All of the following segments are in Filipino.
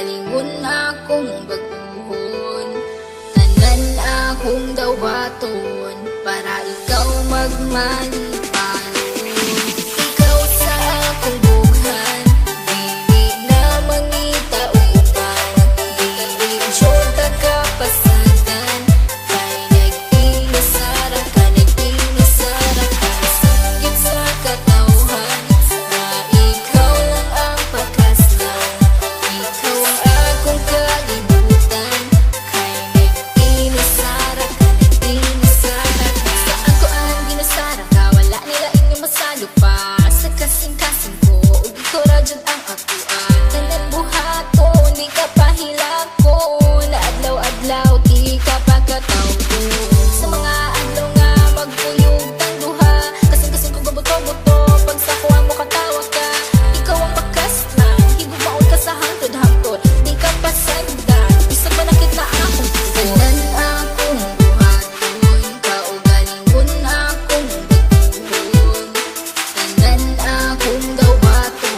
kaugalingon akong baguhon. Tanan akong daw baton para ikaw magmalipanon. Ikaw sa akong bughan, dili na mangita uban. Dili jota ka pasagan, kay nag-inasara ka, nag-inasara ka. Sanggit sa katawhan na ikaw lang ang pagkaslan. Ikaw ang akong kalibutan, kay nag-inasara ka, nag-inasara ka. Saan ko ang ginasara ka, wala nila inyong masalo pa. Sa kasing-kasing ko, ug ikaw ra jud ang akuan. Tanan buhaton, di ka pahilakon. Adlaw-adlaw, di ka pagkatawgon. Sa mga adlaw nga magpuyog tang duha, kasing-kasing ko gabuto-buto. Pag sa kuha mo katawa ka, ikaw ang pakaslan. Higumaon ka sa hangtod-hangtod, di ka pasagdan. Bisag ba nakit na akong tugon. Tanan akong buhaton, kaugalingon akong baguhon. Tanan akong daw baton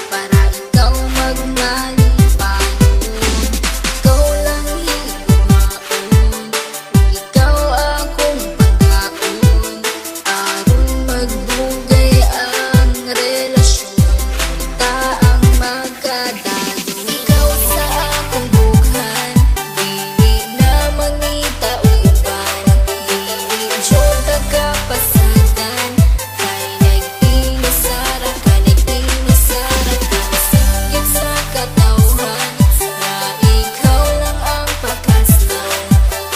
para ikaw magmalipanon. Ikaw lang higumaon, ikaw akong pagkaon. Aron magbugay ang relasyon, ta ang magkadalo. Ikaw sa akong bughan, dili na mangita uban. Dili jota ka pasagan, kay nag-inasara ka, nag-inasara ka. Sanggit sa katawhan na ikaw lang ang pagkaslan.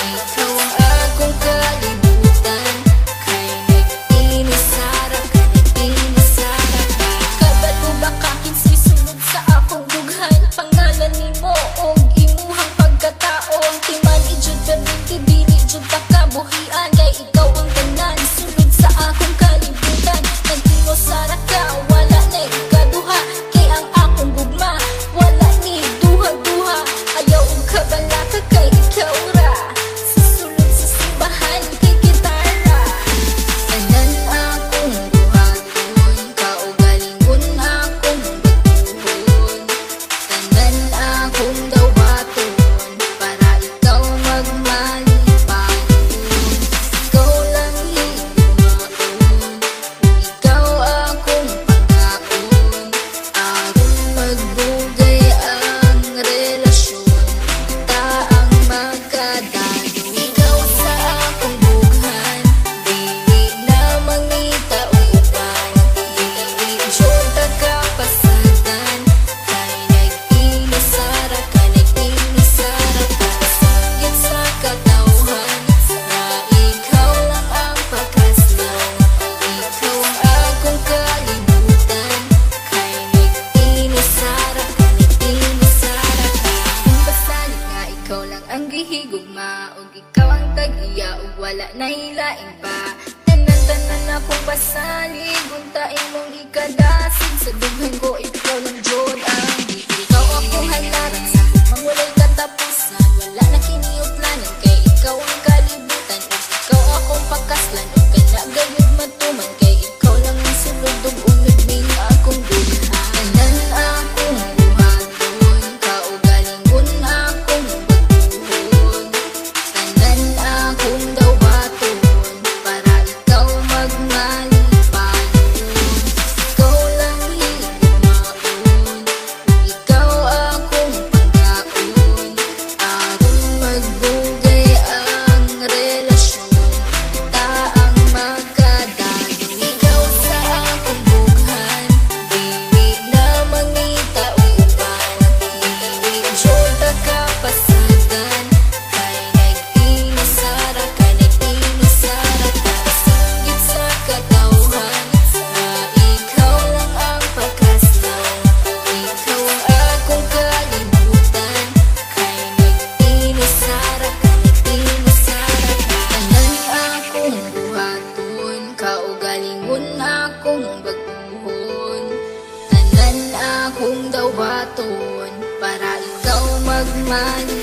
Ikaw ang akong kalibutan, kay nag-inasara ka, nag-inasara ka. Kabalo ba ka kinsay sulod sa akong bughan? Pangalan nimo og imuhang pagkatao. Ang timan ijud perminti, dili jud ta kabuhian. Kay ikaw ang tanan sulod sa akong kalibutan. Nag-inasara ka, wala na ikaduha. Kay ang akong gugma, wala ni duha-duha. Ayaw og kabalaka, kay ikaw ra sa sulod sa simbahan, kay gitara. Tanan akong buhaton, kaugalingon akong baguhon. Tanan akong daw baton para ikaw magmalipanon. Ikaw lang higumaon, ikaw akong pagkaon. Aron magbugay ang relasyon, ta ang magkadalo. Ikaw sa akong bughan, dili na mangita uban. Dili jota ka pasagan, kay nag-inasara ka, nag-inasara ka. Sanggit sa katawhan na ikaw lang ang pagkaslan. Ikaw ang akong kalibutan, kay nag-inasara ka, nag-inasara ka. Kung basali nga ikaw lang ang gihigugma, ug ikaw ang tag-iya, ug wala na hilain pa. Tanan-tanan akong basalig, untain mong ikadasig. Sa dughan ko ikaw lang jud ang di. Ikaw akong halaran sa hukmang walay katapusan. Wala na kiniuplanan, kay ikaw ang kalibutan. Ug ikaw akong pakaslan, ug kanagayod matuman. Kay ikaw lang ang sulod, ug unod ning akong bughan. Tanan akong buhaton, kaugalingon akong baguhon. Tanan akong daw baton para ikaw magmalipanon. Ikaw lang higumaon, ikaw akong pagkaon. Aron magbugay ang relasyon, ta ang magkadalo. Ikaw sa akong bughan, dili na mangita uban. Dili jota ka pasagan, kay nag-inasara ka, nag-inasara ka. Sanggit sa katawhan na ikaw lang ang pagkaslan. Ikaw ang akong kalibutan, kay nag-inasara ka, nag-inasara ka. Tanan akong buhaton, kaugalingon akong baguhon. Tanan akong daw baton para ikaw magmalipanon.